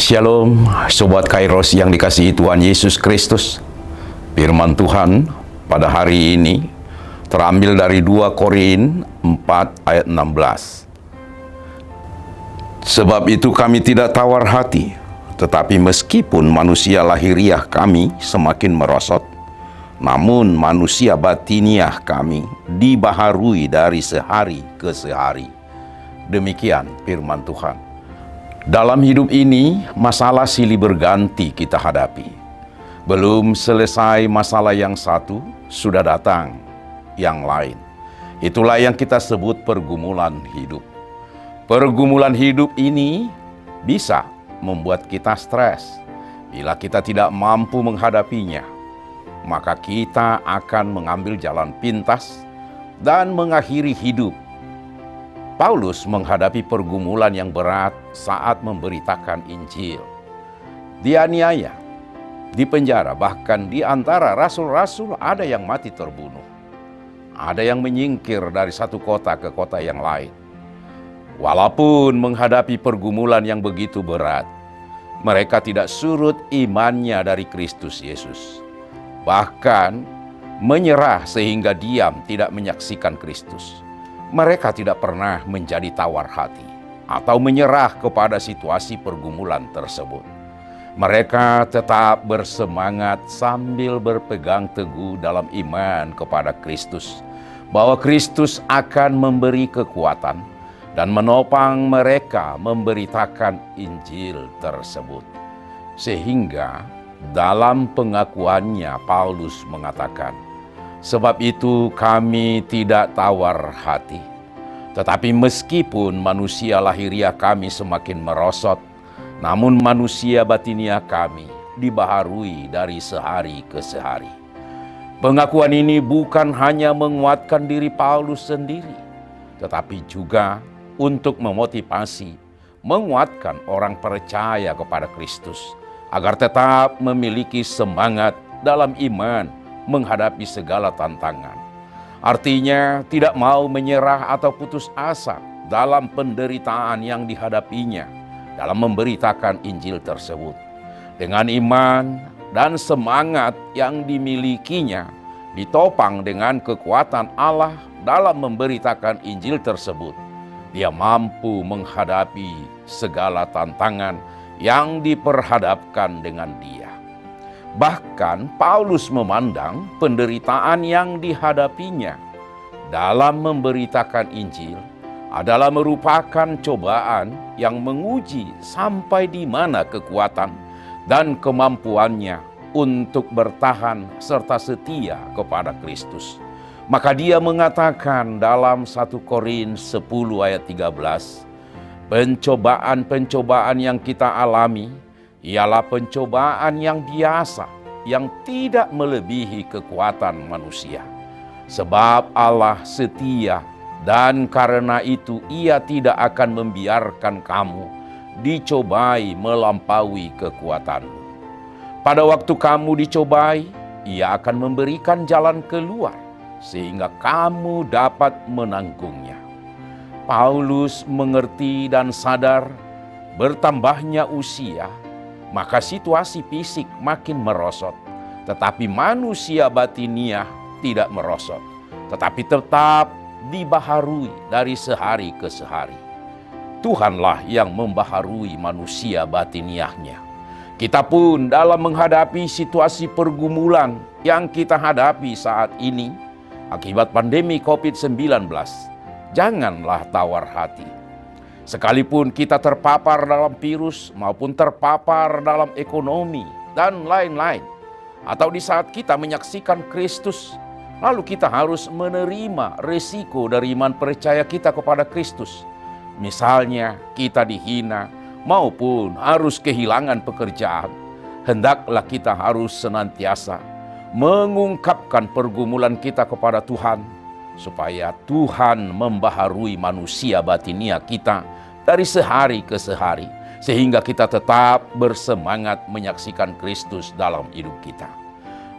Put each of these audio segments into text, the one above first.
Shalom, Sobat Kairos yang dikasihi Tuhan Yesus Kristus. Firman Tuhan pada hari ini terambil dari 2 Korin 4 ayat 16. Sebab itu kami tidak tawar hati, tetapi meskipun manusia lahiriah kami semakin merosot, namun manusia batiniah kami dibaharui dari sehari ke sehari. Demikian firman Tuhan. Dalam hidup ini, masalah silih berganti kita hadapi. Belum selesai masalah yang satu, sudah datang yang lain. Itulah yang kita sebut pergumulan hidup. Pergumulan hidup ini bisa membuat kita stres. Bila kita tidak mampu menghadapinya, maka kita akan mengambil jalan pintas dan mengakhiri hidup. Paulus menghadapi pergumulan yang berat saat memberitakan Injil. Dianiaya, dipenjara, bahkan di antara rasul-rasul ada yang mati terbunuh. Ada yang menyingkir dari satu kota ke kota yang lain. Walaupun menghadapi pergumulan yang begitu berat, mereka tidak surut imannya dari Kristus Yesus. Bahkan menyerah sehingga diam tidak menyaksikan Kristus. Mereka tidak pernah menjadi tawar hati atau menyerah kepada situasi pergumulan tersebut. Mereka tetap bersemangat sambil berpegang teguh dalam iman kepada Kristus, bahwa Kristus akan memberi kekuatan dan menopang mereka memberitakan Injil tersebut. Sehingga dalam pengakuannya Paulus mengatakan, sebab itu kami tidak tawar hati. Tetapi meskipun manusia lahiriah kami semakin merosot, namun manusia batiniah kami dibaharui dari sehari ke sehari. Pengakuan ini bukan hanya menguatkan diri Paulus sendiri, tetapi juga untuk memotivasi, menguatkan orang percaya kepada Kristus, agar tetap memiliki semangat dalam iman menghadapi segala tantangan. Artinya tidak mau menyerah atau putus asa dalam penderitaan yang dihadapinya dalam memberitakan Injil tersebut. Dengan iman dan semangat yang dimilikinya ditopang dengan kekuatan Allah dalam memberitakan Injil tersebut, dia mampu menghadapi segala tantangan yang diperhadapkan dengan dia. Bahkan Paulus memandang penderitaan yang dihadapinya dalam memberitakan Injil adalah merupakan cobaan yang menguji sampai di mana kekuatan dan kemampuannya untuk bertahan serta setia kepada Kristus. Maka dia mengatakan dalam 1 Korin 10 ayat 13, pencobaan-pencobaan yang kita alami ialah pencobaan yang biasa, yang tidak melebihi kekuatan manusia. Sebab Allah setia, dan karena itu Ia tidak akan membiarkan kamu dicobai melampaui kekuatanmu. Pada waktu kamu dicobai, Ia akan memberikan jalan keluar, sehingga kamu dapat menanggungnya. Paulus mengerti dan sadar bertambahnya usia, maka situasi fisik makin merosot, tetapi manusia batiniah tidak merosot, tetapi tetap dibaharui dari sehari ke sehari. Tuhanlah yang membaharui manusia batiniahnya. Kita pun dalam menghadapi situasi pergumulan yang kita hadapi saat ini akibat pandemi COVID-19, janganlah tawar hati. Sekalipun kita terpapar dalam virus maupun terpapar dalam ekonomi dan lain-lain, atau di saat kita menyaksikan Kristus, lalu kita harus menerima resiko dari iman percaya kita kepada Kristus. Misalnya kita dihina maupun harus kehilangan pekerjaan, hendaklah kita harus senantiasa mengungkapkan pergumulan kita kepada Tuhan, supaya Tuhan membaharui manusia batiniah kita dari sehari ke sehari, sehingga kita tetap bersemangat menyaksikan Kristus dalam hidup kita.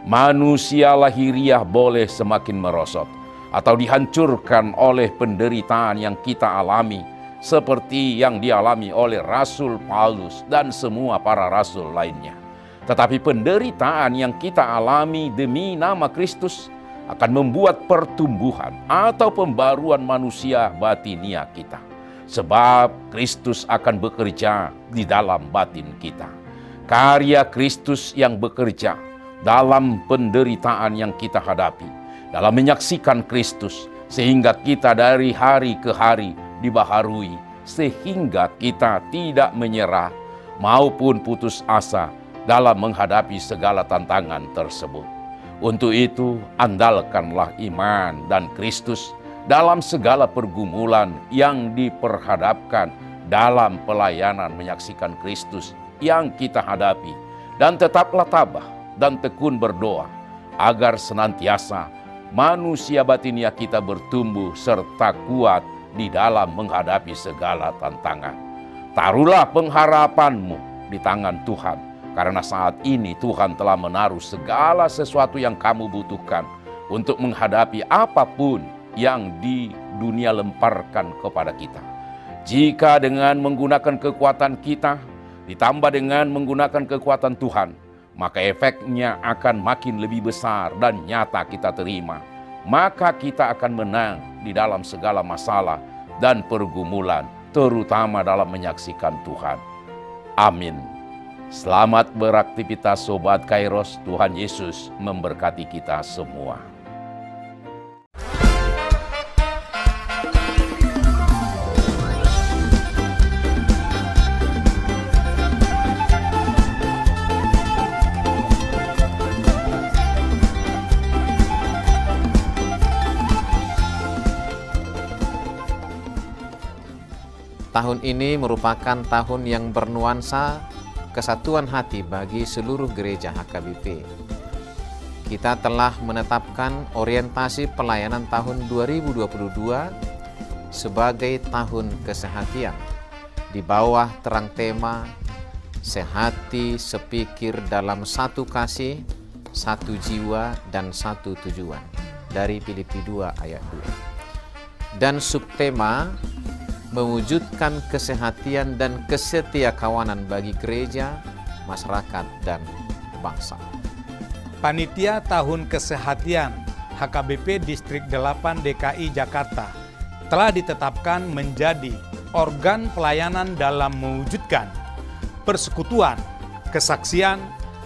Manusia lahiriah boleh semakin merosot atau dihancurkan oleh penderitaan yang kita alami seperti yang dialami oleh Rasul Paulus dan semua para rasul lainnya. Tetapi penderitaan yang kita alami demi nama Kristus akan membuat pertumbuhan atau pembaruan manusia batinia kita. Sebab Kristus akan bekerja di dalam batin kita. Karya Kristus yang bekerja dalam penderitaan yang kita hadapi, dalam menyaksikan Kristus, sehingga kita dari hari ke hari dibaharui, sehingga kita tidak menyerah maupun putus asa dalam menghadapi segala tantangan tersebut. Untuk itu, andalkanlah iman dan Kristus dalam segala pergumulan yang diperhadapkan dalam pelayanan menyaksikan Kristus yang kita hadapi, dan tetaplah tabah dan tekun berdoa agar senantiasa manusia batinia kita bertumbuh serta kuat di dalam menghadapi segala tantangan. Taruhlah pengharapanmu di tangan Tuhan, karena saat ini Tuhan telah menaruh segala sesuatu yang kamu butuhkan untuk menghadapi apapun yang di dunia lemparkan kepada kita. Jika dengan menggunakan kekuatan kita ditambah dengan menggunakan kekuatan Tuhan, maka efeknya akan makin lebih besar dan nyata kita terima. Maka kita akan menang di dalam segala masalah dan pergumulan, terutama dalam menyaksikan Tuhan. Amin. Selamat beraktivitas Sobat Kairos. Tuhan Yesus memberkati kita semua. Tahun ini merupakan tahun yang bernuansa kesatuan hati bagi seluruh gereja HKBP. Kita telah menetapkan orientasi pelayanan tahun 2022 sebagai tahun kesehatian di bawah terang tema sehati sepikir dalam satu kasih, satu jiwa, dan satu tujuan dari Filipi 2 ayat 2. Dan subtema mewujudkan kesehatian dan kesetiakawanan bagi gereja, masyarakat, dan bangsa. Panitia Tahun Kesehatian HKBP Distrik 8 DKI Jakarta telah ditetapkan menjadi organ pelayanan dalam mewujudkan persekutuan, kesaksian,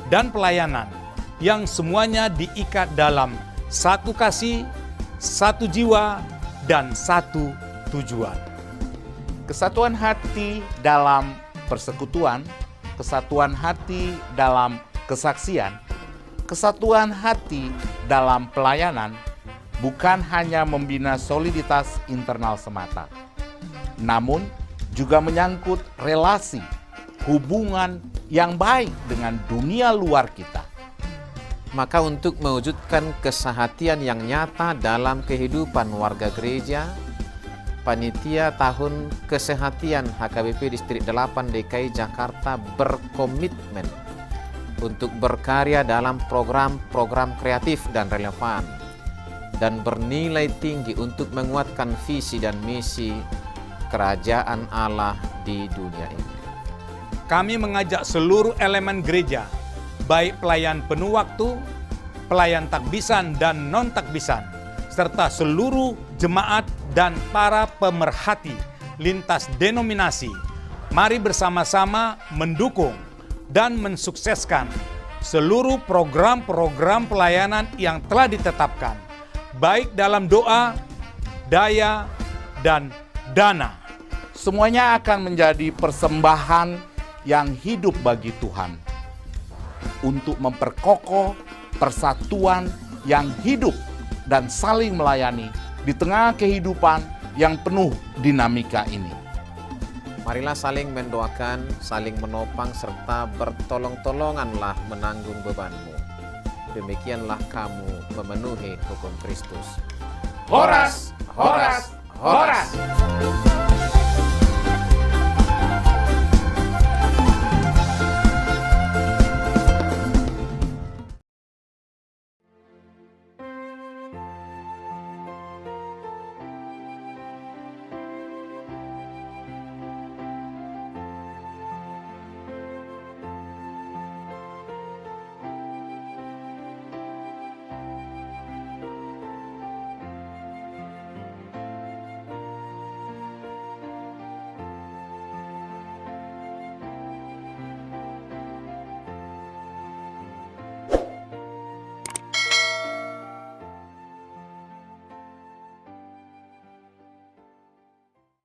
dan pelayanan yang semuanya diikat dalam satu kasih, satu jiwa, dan satu tujuan. Kesatuan hati dalam persekutuan, kesatuan hati dalam kesaksian, kesatuan hati dalam pelayanan bukan hanya membina soliditas internal semata, namun juga menyangkut relasi, hubungan yang baik dengan dunia luar kita. Maka untuk mewujudkan kesehatian yang nyata dalam kehidupan warga gereja, Panitia Tahun Kesehatian HKBP Distrik 8 DKI Jakarta berkomitmen untuk berkarya dalam program-program kreatif dan relevan dan bernilai tinggi untuk menguatkan visi dan misi kerajaan Allah di dunia ini. Kami mengajak seluruh elemen gereja, baik pelayan penuh waktu, pelayan takbisan dan non-takbisan, serta seluruh jemaat dan para pemerhati lintas denominasi, mari bersama-sama mendukung dan mensukseskan seluruh program-program pelayanan yang telah ditetapkan, baik dalam doa, daya, dan dana. Semuanya akan menjadi persembahan yang hidup bagi Tuhan untuk memperkokoh persatuan yang hidup dan saling melayani di tengah kehidupan yang penuh dinamika ini. Marilah saling mendoakan, saling menopang, serta bertolong-tolonganlah menanggung bebanmu. Demikianlah kamu memenuhi hukum Kristus. Horas, horas, horas.